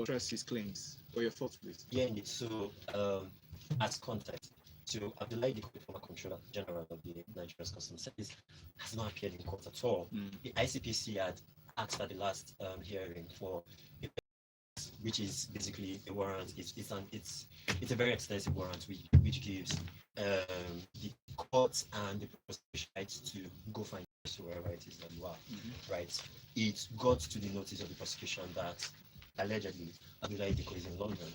address his claims or your thoughts, please? Yeah, indeed. So, as context, so Abdullahi, the former Controller General of the Nigerian Customs Service, has not appeared in court at all. The ICPC had asked at the last hearing for a, which is basically a warrant. It's a very extensive warrant which gives the courts and the prosecution rights to go find wherever it is that you are. Right? It got to the notice of the prosecution that allegedly Abdullahi Diko is in London,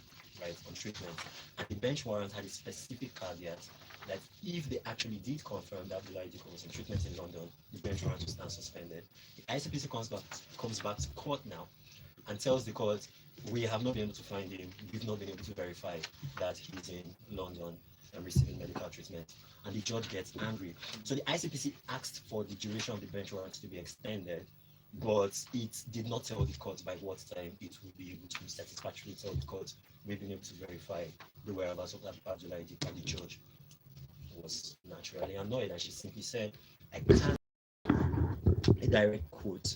right, on treatment. And the bench warrant had a specific caveat that if they actually did confirm that Abdullahi Diko was in treatment in London, the bench warrant will stand suspended. The ICPC comes back to court now and tells the court, we have not been able to find him, we've not been able to verify that he's in London and receiving medical treatment. And the judge gets angry. So the ICPC asked for the duration of the bench warrant to be extended, but it did not tell the court by what time it would be able to satisfactorily tell the court we've been able to verify the whereabouts of Abdullahi Diko. And the judge was naturally annoyed, and she simply said, I can't, a direct quote,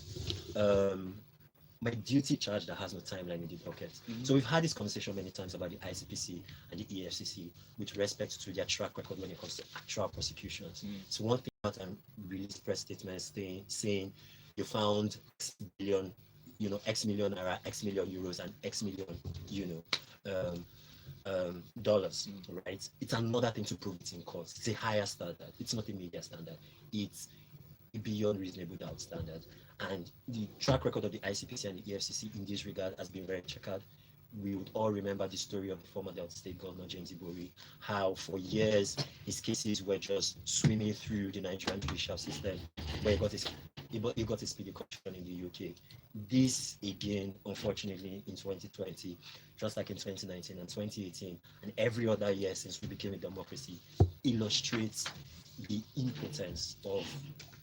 my duty charge that has no timeline in the docket. So we've had this conversation many times about the ICPC and the EFCC with respect to their track record when it comes to actual prosecutions. So one thing that I'm released press statements saying you found X billion, X million naira, X million euros, and X million, dollars, right? It's another thing to prove it in court. It's a higher standard. It's not a media standard. It's a beyond reasonable doubt standard. And the track record of the ICPC and the EFCC in this regard has been very checkered. We would all remember the story of the former Delta State Governor James Ibori, how for years his cases were just swimming through the Nigerian judicial system, where he got a speedy conviction in the UK. This again, unfortunately, in 2020, just like in 2019 and 2018, and every other year since we became a democracy, illustrates the impotence of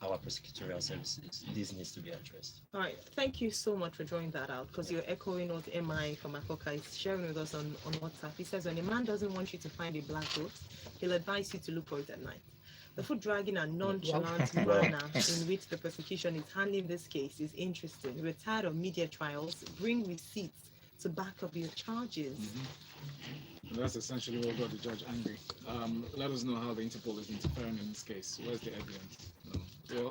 our prosecutorial services. This needs to be addressed. All right, thank you so much for drawing that out, because you're echoing what MI from Akoka is sharing with us on WhatsApp. He says, when a man doesn't want you to find a black goat, he'll advise you to look for it at night. The foot dragging and nonchalant manner in which the prosecution is handling this case is interesting. We're tired of media trials. Bring receipts to back up your charges. That's essentially what got the judge angry. Let us know how the Interpol is interfering in this case. Where's the evidence?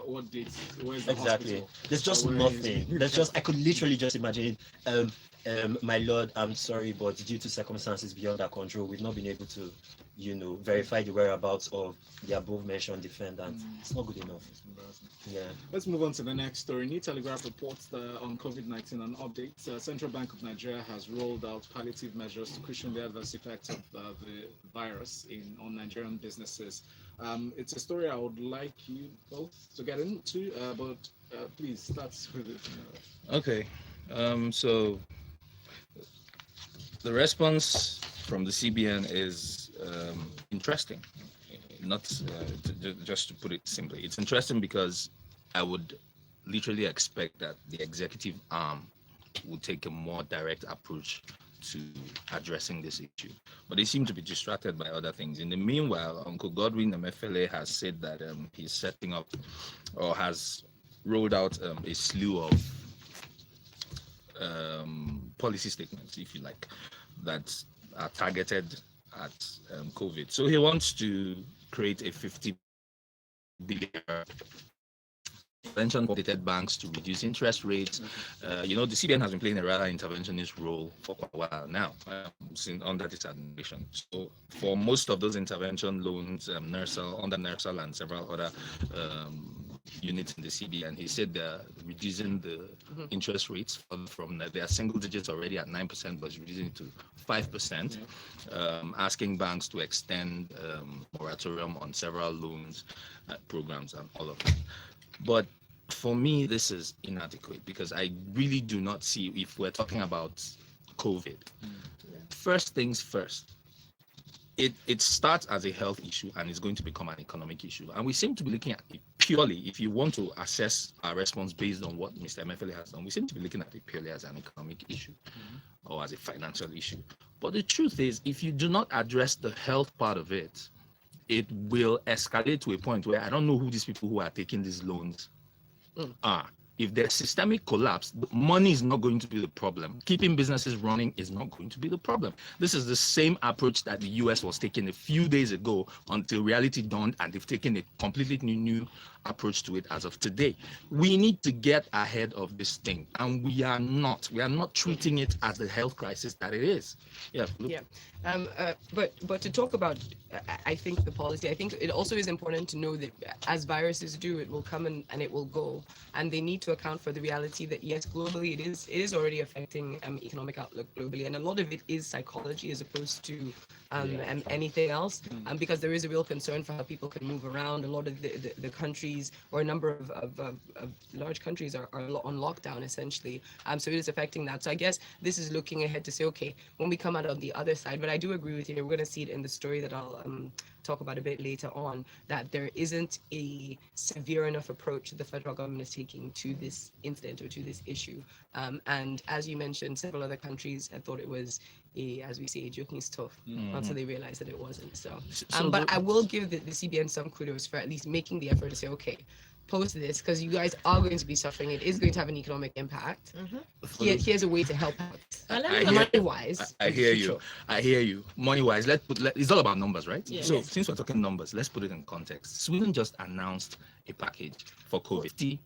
What dates? Where's the Exactly. hospital? There's just nothing. There's just, I could literally just imagine, my lord, I'm sorry, but due to circumstances beyond our control, we've not been able to, verify the whereabouts of the above mentioned defendant. It's not good enough. Yeah. Let's move on to the next story. New Telegraph reports on COVID-19 an update. Central Bank of Nigeria has rolled out palliative measures to cushion the adverse effects of the virus on Nigerian businesses. It's a story I would like you both to get into, but please start with it. Okay. So the response from the CBN is interesting. Not just to put it simply, it's interesting because I would literally expect that the executive arm would take a more direct approach to addressing this issue, but they seem to be distracted by other things. In the meanwhile, Uncle Godwin Emefiele has said that he's setting up or has rolled out a slew of policy statements, if you like, that are targeted at COVID. So he wants to create a 50 billion intervention for updated banks to reduce interest rates. The CBN has been playing a rather interventionist role for quite a while now, since under this administration. So for most of those intervention loans, under NERSAL and several other units in the CBN, he said they're reducing the interest rates from they are single digits already at 9%, but reducing it to 5%, asking banks to extend moratorium on several loans programs and all of that. But for me, this is inadequate because I really do not see, if we're talking about COVID, first things first, it starts as a health issue and is going to become an economic issue. And we seem to be looking at it purely, if you want to assess our response based on what Mr. Emefiele has done, we seem to be looking at it purely as an economic issue or as a financial issue. But the truth is, if you do not address the health part of it, it will escalate to a point where I don't know who these people who are taking these loans are. if there's systemic collapse, money is not going to be the problem. Keeping businesses running is not going to be the problem. This is the same approach that the US was taking a few days ago until reality dawned, and they've taken a completely new approach to it as of today. We need to get ahead of this thing, and we are not. We are not treating it as the health crisis that it is. Yeah. Yeah. But to talk about, I think the policy, I think it also is important to know that as viruses do, it will come and it will go, and they need to account for the reality that yes, globally it is already affecting economic outlook globally, and a lot of it is psychology as opposed to anything else, because there is a real concern for how people can move around. A lot of the countries, or a number of large countries are on lockdown essentially, so it is affecting that. So I guess this is looking ahead to say, okay, when we come out on the other side, but I do agree with you, we're going to see it in the story that I'll talk about a bit later on, that there isn't a severe enough approach that the federal government is taking to this incident or to this issue. And as you mentioned, several other countries had thought it was as we say, a joking stuff until they realized that it wasn't. So but I will give the CBN some kudos for at least making the effort to say, okay, post this, because you guys are going to be suffering. It is going to have an economic impact. Here's a way to help out. Money-wise. I hear you. I hear you. Money-wise, it's all about numbers, right? Yeah. So since we're talking numbers, let's put it in context. Sweden just announced a package for COVID, $50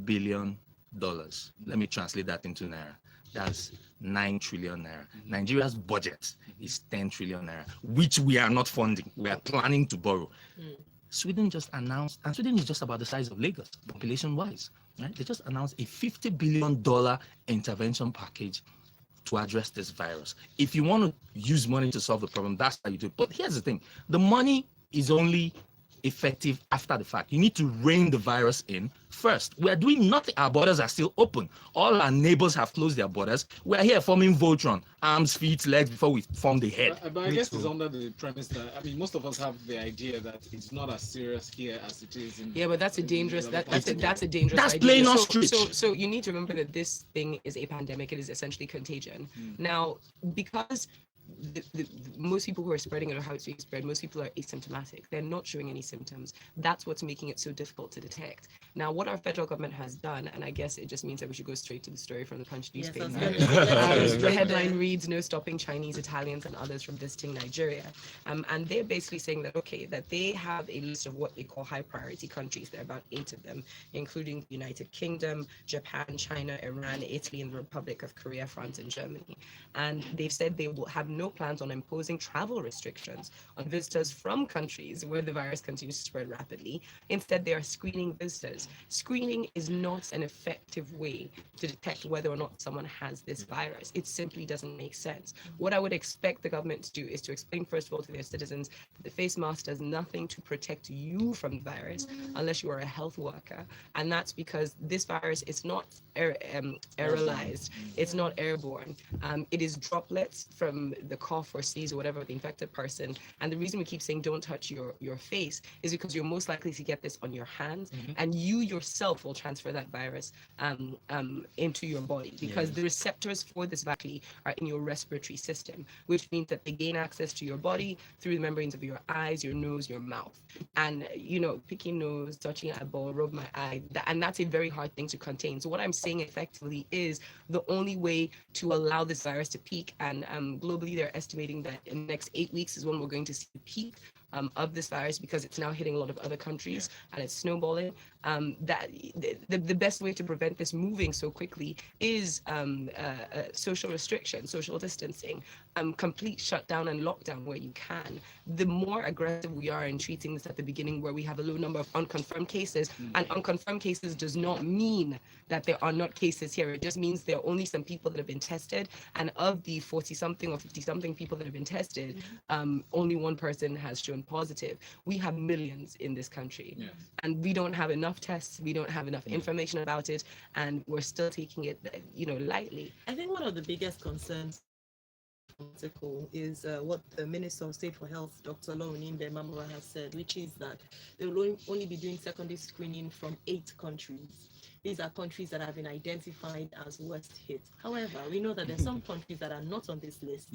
billion. Let me translate that into naira. That's 9 trillion naira. Nigeria's budget is 10 trillion naira, which we are not funding. We are planning to borrow. Sweden just announced, and Sweden is just about the size of Lagos, population-wise, right? They just announced a $50 billion intervention package to address this virus. If you want to use money to solve the problem, that's how you do it. But here's the thing, the money is only effective after the fact. You need to rein the virus in first. We are doing nothing. Our borders are still open. All our neighbors have closed their borders. We are here forming Voltron, arms, feet, legs, before we form the head. But I guess it's under the premise that, I mean, most of us have the idea that it's not as serious here as it is in. Yeah, but that's a dangerous. That's a dangerous. That's idea. plain ostrich. So you need to remember that this thing is a pandemic. It is essentially contagion. Now, because most people who are spreading it or how it's being spread, most people are asymptomatic. They're not showing any symptoms. That's what's making it so difficult to detect. Now, what our federal government has done, and I guess it just means that we should go straight to the story from the Punch newspaper. The headline reads, "No stopping Chinese, Italians, and others from visiting Nigeria." And they're basically saying that, okay, that they have a list of what they call high priority countries. There are about 8 of them, including the United Kingdom, Japan, China, Iran, Italy, and the Republic of Korea, France, and Germany. And they've said they will have no plans on imposing travel restrictions on visitors from countries where the virus continues to spread rapidly. Instead, they are screening visitors. Screening is not an effective way to detect whether or not someone has this virus. It simply doesn't make sense. What I would expect the government to do is to explain, first of all, to their citizens that the face mask does nothing to protect you from the virus unless you are a health worker. And that's because this virus is not aerolized. It's not airborne. It is droplets from the cough or sneeze or whatever of the infected person. And the reason we keep saying don't touch your face is because you're most likely to get this on your hands, and you yourself will transfer that virus into your body, because the receptors for this vaccine are in your respiratory system, which means that they gain access to your body through the membranes of your eyes, your nose, your mouth. And, you know, picking nose, touching eyeball, rub my eye, and that's a very hard thing to contain. So what I'm saying effectively is the only way to allow this virus to peak, and globally they're estimating that in the next 8 weeks is when we're going to see the peak of this virus, because it's now hitting a lot of other countries and it's snowballing. That the best way to prevent this moving so quickly is social restriction, social distancing, complete shutdown and lockdown where you can. The more aggressive we are in treating this at the beginning, where we have a low number of unconfirmed cases, and unconfirmed cases does not mean that there are not cases here. It just means there are only some people that have been tested, and of the 40-something or 50-something people that have been tested, only one person has shown positive. We have millions in this country, and we don't have enough tests, we don't have enough information about it, and we're still taking it, lightly. I think one of the biggest concerns article is what the Minister of State for Health, Dr. Lounimbe Mamora, has said, which is that they will only be doing secondary screening from 8 countries. these are countries that have been identified as worst hit. However, we know that there's some countries that are not on this list.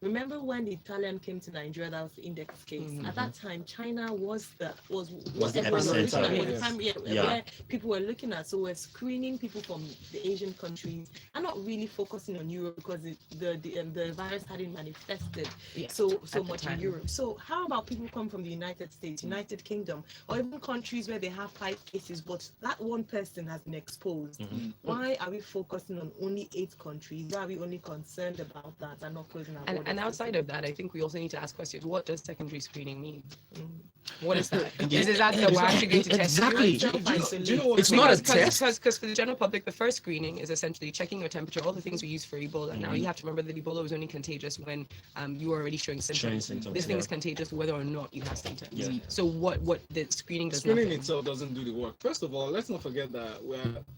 Remember when the Italian came to Nigeria, that was the index case. At that time, China was Was the everyone was looking epicenter, at, was the time, Yeah. where people were looking at. So we're screening people from the Asian countries and not really focusing on Europe because the virus hadn't manifested so much in Europe. So how about people come from the United States, United Kingdom, or even countries where they have 5 cases, but that one person has been exposed? Why are we focusing on only 8 countries? Why are we only concerned about that and not closing our borders? And outside of that, I think we also need to ask questions. What does secondary screening mean? What is that? Is that we're actually going to test you? Exactly. Do you know what It's not a test. Because for the general public, the first screening is essentially checking your temperature, all the things we use for Ebola. Now you have to remember that Ebola was only contagious when you were already showing symptoms. This thing is contagious whether or not you have symptoms. Yeah. So what the screening does Screening nothing. itself doesn't do the work. First of all, let's not forget that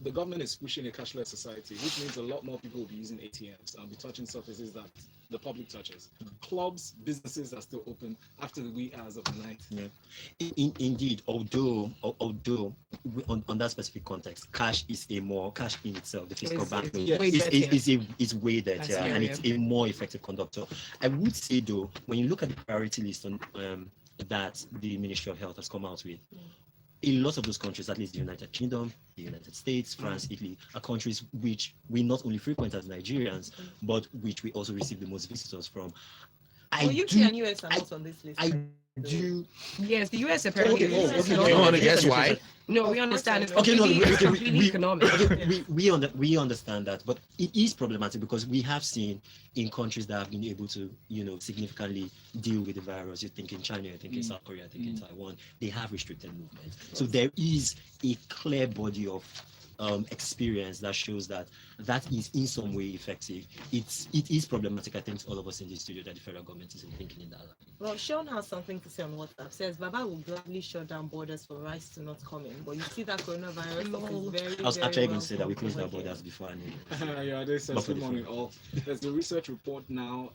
the government is pushing a cashless society, which means a lot more people will be using ATMs and be touching surfaces that the public touches. Clubs, businesses are still open after the wee hours of the night. Indeed, although on that specific context, cash in itself, the physical It's bank way better. is way better, That's and it's a more effective conductor. I would say though, when you look at the priority list on that the Ministry of Health has come out with, a lot of those countries, at least the United Kingdom, the United States, France, Italy, are countries which we not only frequent as Nigerians, but which we also receive the most visitors from. UK and US are not on this list. Yes, the US apparently. You want to guess why? No, we understand. It's Okay, no, completely economic. we understand that, but it is problematic because we have seen in countries that have been able to, significantly deal with the virus. You think in China, you think in South Korea, I think in Taiwan, they have restricted movement. So there is a clear body of experience that shows that is in some way effective. It is problematic, I think, to all of us in the studio that the federal government isn't thinking in that line. Well, Sean has something to say on WhatsApp. Says Baba will gladly shut down borders for rice to not come in. But you see that coronavirus is very, I was very actually going to say that we closed our over here. borders before. Yeah, they said good morning all. There's a research report now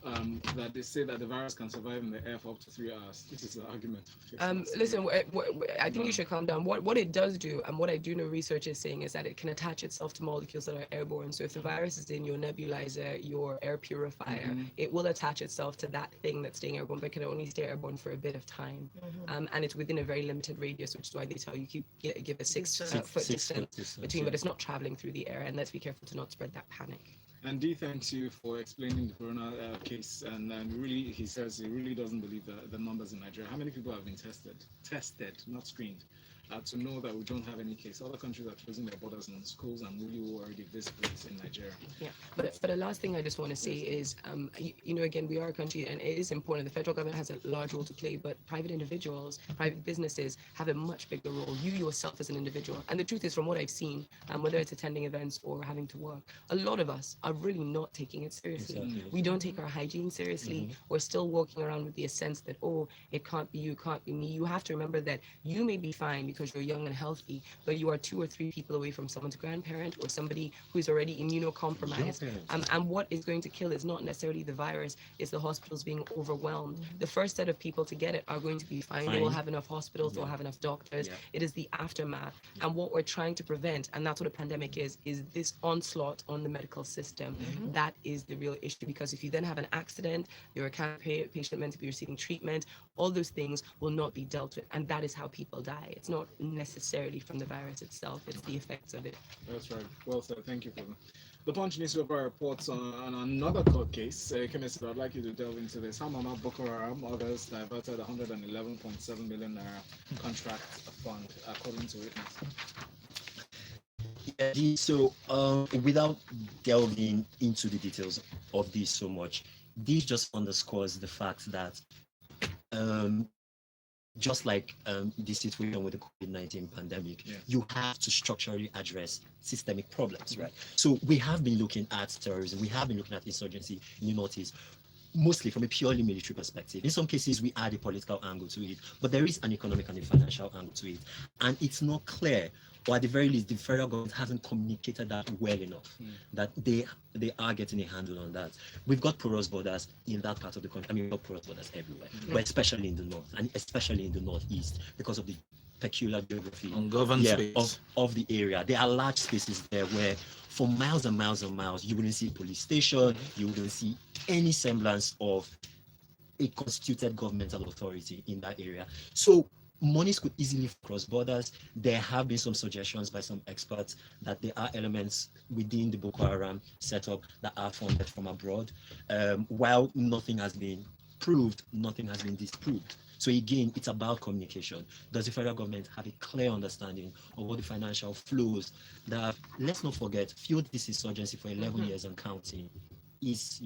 that they say that the virus can survive in the air for up to 3 hours. This is the argument. Listen, I think you should calm down. What it does do, and what I do know research is saying, is that it can attach itself to molecules that are airborne. So if the virus is in your nebulizer, your air purifier, it will attach itself to that thing that's staying airborne, but can only stay airborne for a bit of time. And it's within a very limited radius, which is why they tell you give a 6 foot distance between, but it's not traveling through the air. And let's be careful to not spread that panic. And Dee thanks you for explaining the corona case. And really, he says he really doesn't believe the numbers in Nigeria. How many people have been tested, not screened, to know that we don't have any case? Other countries are closing their borders and schools and really worried if this place in Nigeria. Yeah, but the last thing I just want to say is, again, we are a country and it is important. The federal government has a large role to play, but private individuals, private businesses have a much bigger role. You yourself as an individual. And the truth is, from what I've seen, whether it's attending events or having to work, a lot of us are really not taking it seriously. Exactly. We don't take our hygiene seriously. We're still walking around with the sense that, oh, it can't be you, it can't be me. You have to remember that you may be fine because you're young and healthy, but you are 2 or 3 people away from someone's grandparent or somebody who's already immunocompromised. And what is going to kill is not necessarily the virus, it's the hospitals being overwhelmed. The first set of people to get it are going to be fine. They will have enough hospitals, they'll have enough doctors. It is the aftermath. And what we're trying to prevent, and that's what a pandemic is this onslaught on the medical system. That is the real issue, because if you then have an accident, you're a cancer patient meant to be receiving treatment, all those things will not be dealt with. And that is how people die. It's not necessarily from the virus itself, it's the effects of it. That's right. Well said. Thank you for that. The Punch newspaper reports on another court case. Ikemesit, I'd like you to delve into this. How Mama Boko Haram others diverted 111.7 million naira contract fund, according to witness. Yeah, so without delving into the details of this so much, this just underscores the fact that just like the situation with the COVID-19 pandemic, you have to structurally address systemic problems, right? So we have been looking at terrorism, we have been looking at insurgency in the Northeast, mostly from a purely military perspective. In some cases, we add a political angle to it, but there is an economic and a financial angle to it. And it's not clear, or at the very least, the federal government hasn't communicated that well enough, that they are getting a handle on that. We've got porous borders in that part of the country. I mean, we've got porous borders everywhere, but especially in the north, and especially in the northeast, because of the peculiar geography Ungoverned space. of the area. There are large spaces there where for miles and miles and miles, you wouldn't see police station, you wouldn't see any semblance of a constituted governmental authority in that area. So monies could easily cross borders. There have been some suggestions by some experts that there are elements within the Boko Haram setup that are funded from abroad. While nothing has been proved, nothing has been disproved. So again, it's about communication. Does the federal government have a clear understanding of what the financial flows that, let's not forget, fueled this insurgency for 11 years and counting is,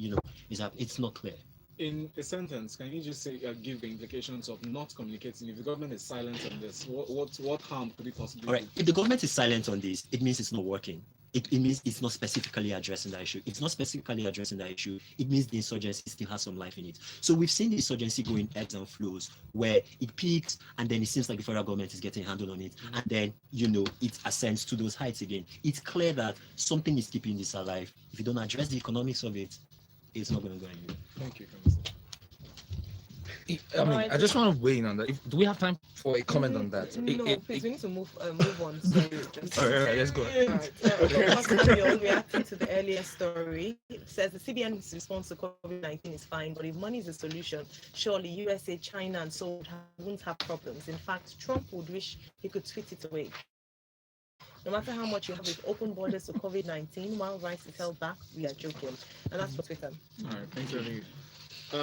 it's not clear. In a sentence, can you just say, give the implications of not communicating? If the government is silent on this, what harm could it possibly do? All right. If the government is silent on this, it means it's not working. It means it's not specifically addressing that issue. It's not specifically addressing that issue. It means the insurgency still has some life in it. So we've seen the insurgency go in ebbs and flows where it peaks and then it seems like the federal government is getting a handle on it. And then, it ascends to those heights again. It's clear that something is keeping this alive. If you don't address the economics of it, it's not going to go anywhere. Thank you. I just want to weigh in on that. Do we have time for a comment on that? No, please, we need to move on. So, all right, let's go. Right. Reacting to the earlier story, it says the CBN's response to COVID-19 is fine, but if money is the solution, surely USA, China, and so wouldn't have problems. In fact, Trump would wish he could tweet it away. No matter how much you have with open borders to COVID-19, while rice is held back, we are joking. And that's for Twitter. All right, thank you.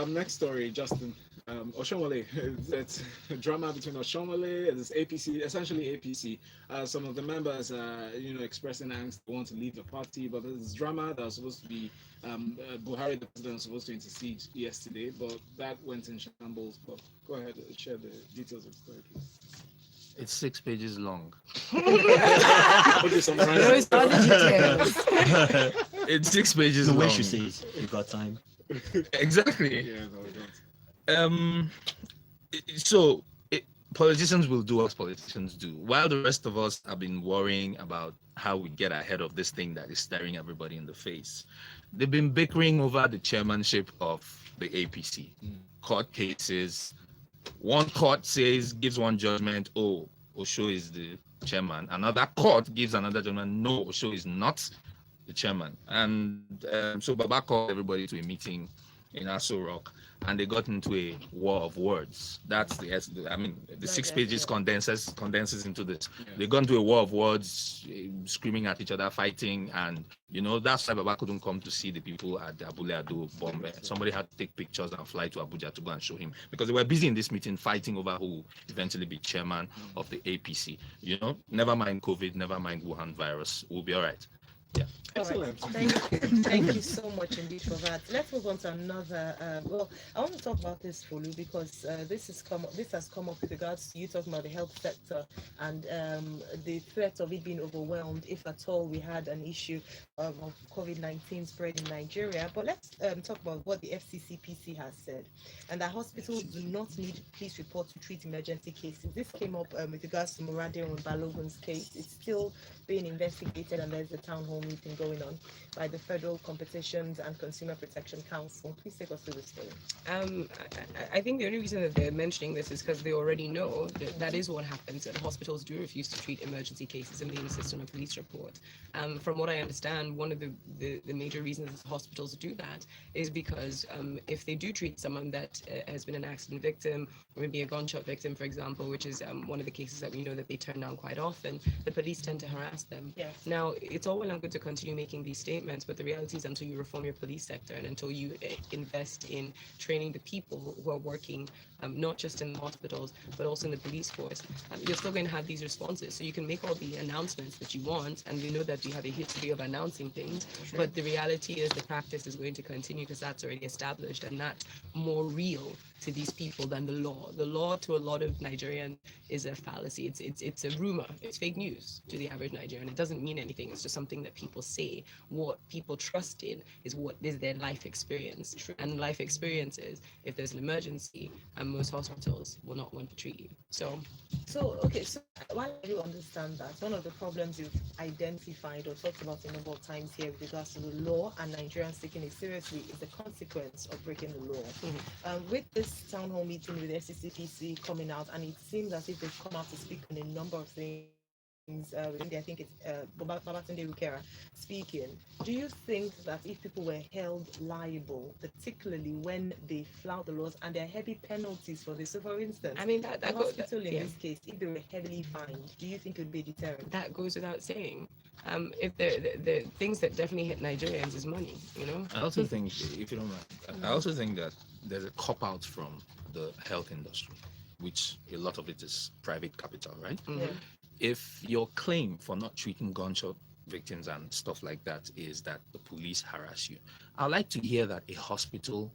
Next story, Justin. Oshomole, it's drama between Oshomole and this APC, essentially APC. Some of the members are, expressing angst, want to leave the party, but there's drama that was supposed to be Buhari, the president, was supposed to intercede yesterday, but that went in shambles. But go ahead and share the details of the story, please. It's 6 pages long. Those are the details. It's 6 pages The long. way she says, you got time. Exactly. Yeah, no, we don't. So politicians will do what politicians do, while the rest of us have been worrying about how we get ahead of this thing that is staring everybody in the face. They've been bickering over the chairmanship of the APC. Court cases. One court gives one judgment, Osho is the chairman. Another court gives another judgment, no, Osho is not the chairman. And so Baba called everybody to a meeting in Aso Rock, and they got into a war of words. That's the 6 pages condenses into this. Yeah. They got into a war of words, screaming at each other, fighting, and that's why Baba couldn't come to see the people at the Abule Ado bomb. Somebody had to take pictures and fly to Abuja to go and show him, because they were busy in this meeting fighting over who will eventually be chairman of the APC. Never mind COVID, never mind Wuhan virus, we'll be all right. Yeah. Excellent. Thank you so much indeed for that. Let's move on to another. I want to talk about this, Folu, because this has come up with regards to you talking about the health sector and the threat of it being overwhelmed if at all we had an issue of COVID-19 spread in Nigeria. But let's talk about what the FCCPC has said, and that hospitals do not need police report to treat emergency cases. This came up with regards to Morade and Balogun's case. It's still being investigated, and there's a town hall meeting going on by the Federal Competitions and Consumer Protection Council. Please take us through the story. I think the only reason that they're mentioning this is because they already know that is what happens, that hospitals do refuse to treat emergency cases and they insist on a police report. From what I understand, one of the major reasons that hospitals do that is because if they do treat someone that has been an accident victim, or maybe a gunshot victim, for example, which is one of the cases that we know that they turn down quite often, the police tend to harass them. Yes. Now, it's all well and good to continue making these statements, but the reality is until you reform your police sector and until you invest in training the people who are working not just in the hospitals, but also in the police force, you're still going to have these responses. So you can make all the announcements that you want, and we know that you have a history of announcing things, but the reality is the practice is going to continue because that's already established, and that's more real to these people than the law. The law to a lot of Nigerians is a fallacy. It's a rumor. It's fake news to the average Nigerian. It doesn't mean anything. It's just something that people say. What people trust in is what is their life experience. And life experiences, if there's an emergency, and most hospitals will not want to treat you. So Okay, so while I do understand that, one of the problems you've identified or talked about a number of times here with regards to the law and Nigerians taking it seriously is the consequence of breaking the law. With this town hall meeting with SCCPC coming out, and it seems as if they've come out to speak on a number of things. I think it's Babatunde Rukera speaking. Do you think that if people were held liable, particularly when they flout the laws, and there are heavy penalties for this? So, for instance, I mean the hospital in this case, if they were heavily fined, do you think it would be a deterrent? That goes without saying. If the things that definitely hit Nigerians is money, you know. I also think, if you don't mind, I also think that there's a cop out from the health industry, which a lot of it is private capital, right? Yeah. If your claim for not treating gunshot victims and stuff like that is that the police harass you, I'd like to hear that a hospital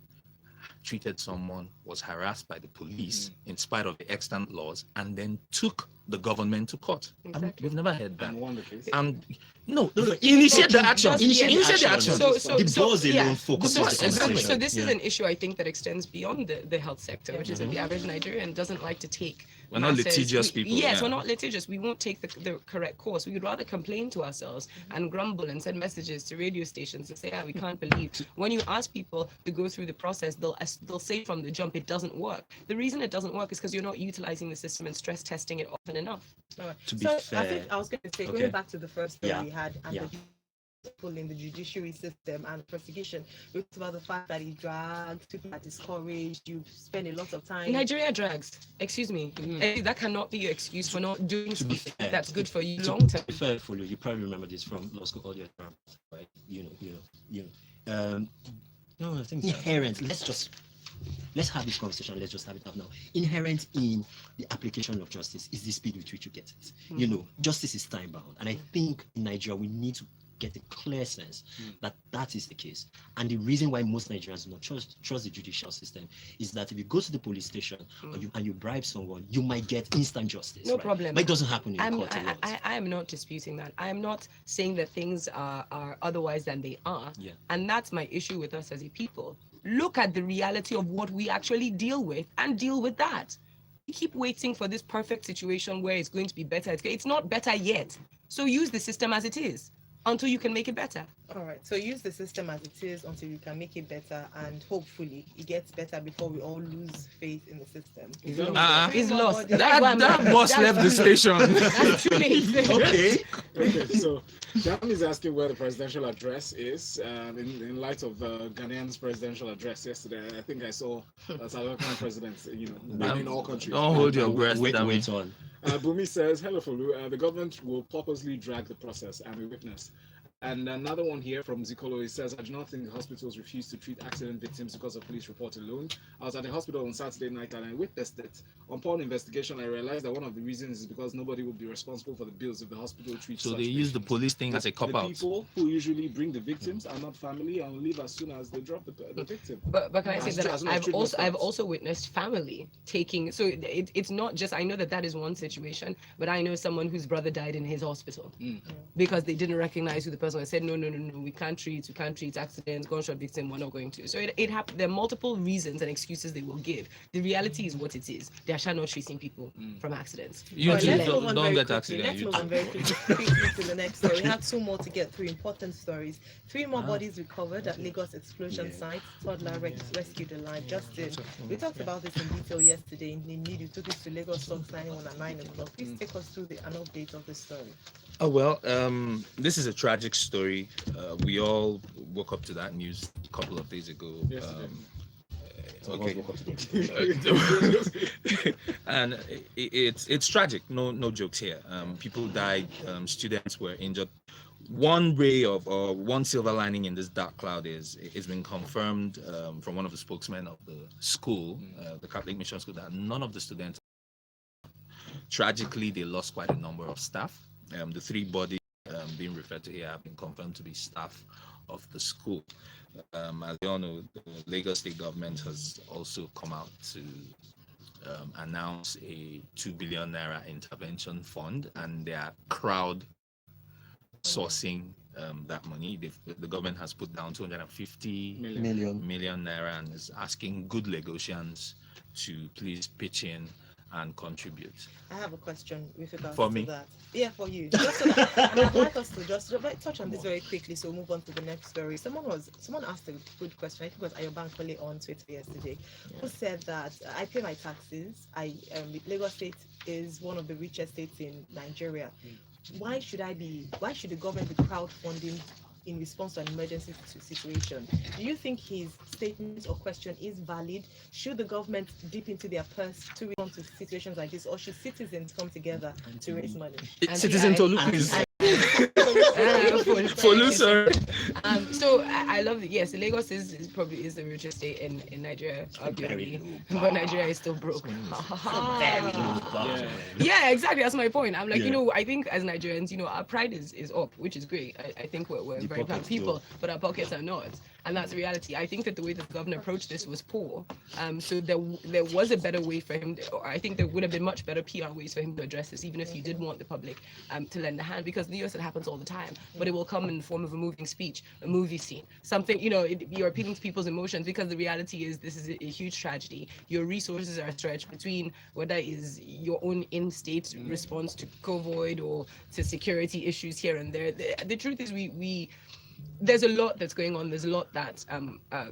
treated someone, was harassed by the police in spite of the extant laws, and then took the government to court. Exactly. We've never heard that. And won the case. And no, initiate the action. Initiate the action. The laws alone focus So, on so this is an issue I think that extends beyond the health sector, which is that the average Nigerian doesn't like to take. We're not litigious people. Yes, yeah. we're not litigious. We won't take the correct course. We would rather complain to ourselves and grumble and send messages to radio stations and say, we can't believe. When you ask people to go through the process, they'll say from the jump it doesn't work. The reason it doesn't work is because you're not utilizing the system and stress testing it often enough. To be So fair, I think I was going to say, okay. going back to the first story Yeah. we had, and Yeah. the people in the judiciary system and prosecution, we talked about the fact that he drags, people are discouraged, you spend a lot of time. Nigeria drags. Excuse me. That cannot be your excuse for not doing To be something fair, that's good for you to long term. be fair, Folu, you probably remember this from law school earlier, right? No, I think inherent. Let's have this conversation. Let's just have it up now. Inherent in the application of justice is the speed with which you get it. Justice is time bound, and I think in Nigeria we need to get a clear sense that is the case. And the reason why most Nigerians do not trust the judicial system is that if you go to the police station and you bribe someone, you might get instant justice. No right? problem. But it doesn't happen in the court of laws. I am not disputing that. I am not saying that things are otherwise than they are. Yeah. And that's my issue with us as a people. Look at the reality of what we actually deal with and deal with that. We keep waiting for this perfect situation where it's going to be better. It's not better yet. So use the system as it is until you can make it better. All right, so use the system as it is until you can make it better, and hopefully it gets better before we all lose faith in the system. He's lost. That boss left the station. That's too late. Okay, so Jam is asking where the presidential address is in light of Ghanaian's presidential address yesterday. I think I saw South African presidents, in all countries. Don't hold your breath. Wait damn on. Bumi says, hello, Folu. The government will purposely drag the process. I'm a witness. And another one here from Zikolo, he says, I do not think the hospitals refuse to treat accident victims because of police report alone. I was at the hospital on Saturday night and I witnessed it. Upon investigation, I realized that one of the reasons is because nobody will be responsible for the bills if the hospital treats So such they use the patients. police thing as a cop The out. people who usually bring the victims are not family and will leave as soon as they drop the victim. But can I say As that soon as I've treatment starts. also witnessed family taking, so it's not just, I know that is one situation, but I know someone whose brother died in his hospital because they didn't recognize who the person was. Said no, we can't treat accidents, gunshot victim, we're not going to. So it happened. There are multiple reasons and excuses they will give. The reality is what it is. They are not treating people from accidents. You All too, let's move on don't very get quickly. accident. Let's You move too. on very quickly to the next story. We have two more to get through, important stories. 3 more bodies recovered at Lagos explosion site. Toddler rescued alive. Justin, we talked about this in detail yesterday in the news. You took us to Lagos Stocks 91 at 9 o'clock. Please take us through an update of the story. Oh, well, this is a tragic story. We all woke up to that news a couple of days ago. Yes, Okay. And it's tragic. No jokes here. People died. Students were injured. One ray of one silver lining in this dark cloud is it's been confirmed from one of the spokesmen of the school, the Catholic Mission School, that none of the students. Tragically, they lost quite a number of staff. The 3 bodies being referred to here have been confirmed to be staff of the school. As you all know, the Lagos State government has also come out to announce a 2 billion naira intervention fund, and they are crowd sourcing that money. The government has put down 250 million naira and is asking good Lagosians to please pitch in and contribute. I have a question with regards For to me? that. Yeah, for you. Just so that, and I'd like us to just touch on this very quickly, so we'll move on to the next story. Someone asked a good question. I think it was Ayo Mairo on Twitter yesterday, who said that I pay my taxes. Lagos State is one of the richest states in Nigeria. Why should the government be crowdfunding in response to an emergency situation? Do you think his statement or question is valid? Should the government dip into their purse to respond to situations like this, or should citizens come together to raise money? Citizen Tolu, please. Folu Storms. So I love it. Yes, Lagos is probably the richest state in Nigeria, arguably, but Nigeria is still broke. Yeah, exactly. That's my point. I'm like, I think as Nigerians, our pride is up, which is great. I think we're very proud people, but our pockets are not. And that's the reality. I think that the way that the governor approached this was poor. So there was a better way for him, or I think there would have been much better PR ways for him to address this, even if you did want the public to lend a hand, because in the US it happens all the time, but it will come in the form of a moving speech, a movie scene, something, you're appealing to people's emotions, because the reality is this is a huge tragedy. Your resources are stretched between whether it is your own in-state response to COVID or to security issues here and there. The truth is there's a lot that's going on. There's a lot that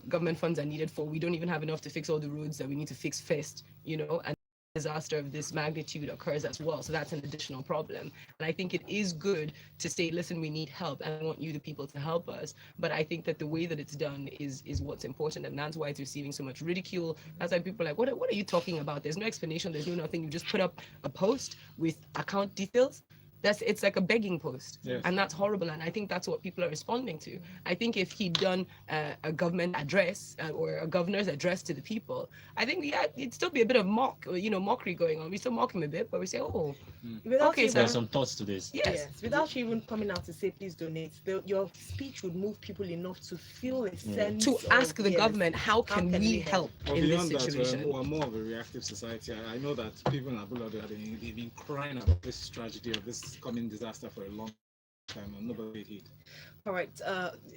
government funds are needed for. We don't even have enough to fix all the roads that we need to fix first, and disaster of this magnitude occurs as well. So that's an additional problem. And I think it is good to say, listen, we need help and I want you, the people, to help us. But I think that the way that it's done is what's important. And that's why it's receiving so much ridicule. That's why people are like, what are you talking about? There's no explanation. There's no nothing. You just put up a post with account details. It's like a begging post. Yes. And that's horrible. And I think that's what people are responding to. I think if he'd done a government address or a governor's address to the people, I think it'd still be a bit of mockery going on. We still mock him a bit, but we say, okay, so there's some thoughts to this. Yes, without you even coming out to say please donate, your speech would move people enough to feel a sense to ask the government, how can we help Well, in this beyond situation? that, we're more of a reactive society. I know that people in Abuja, they've been crying about this tragedy of this coming disaster for a long time, and nobody did. All right,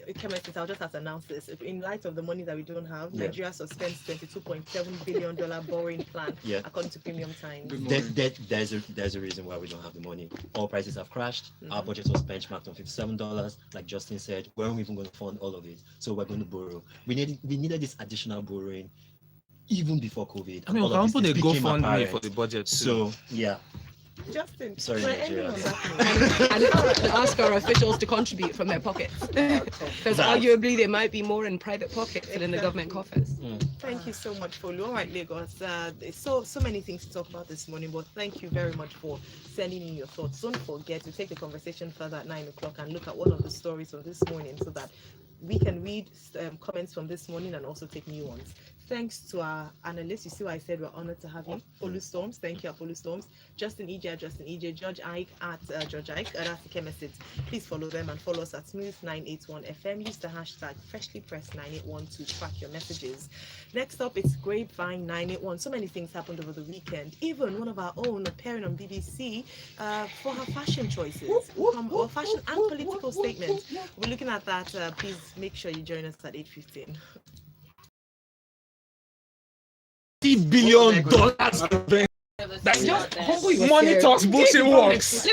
Ikemesit, I'll just have to announce this. In light of the money that we don't have, Nigeria suspends $22.7 billion borrowing plan, according to Premium Times. There's a reason why we don't have the money. All prices have crashed. Our budget was benchmarked on $57. Like Justin said, we weren't even going to fund all of it. So we're going to borrow. We needed this additional borrowing even before COVID. I mean, we can put a GoFundMe for the budget. So, Justin, sorry, Nigeria. And ask our officials to contribute from their pockets. Because arguably there might be more in private pockets than in the government coffers. Thank you so much, Folu. All right, Lagos. There's so many things to talk about this morning, but thank you very much for sending in your thoughts. Don't forget to take the conversation further at 9 o'clock and look at one of the stories from this morning so that we can read comments from this morning and also take new ones. Thanks to our analysts. You see why I said we're honored to have you. Folu Storms, thank you, Folu Storms. Ijeh, judgeiyke at judgeiyke, that's Ikemesit. Please follow them and follow us at Smooth981FM. Use the hashtag FreshlyPress981 to track your messages. Next up, it's Grapevine 981. So many things happened over the weekend. Even one of our own appearing on BBC for her fashion choices, or fashion and political statements. We're looking at that. Please make sure you join us at 8:15. $50 billion. That's Just money talks, bullshit works.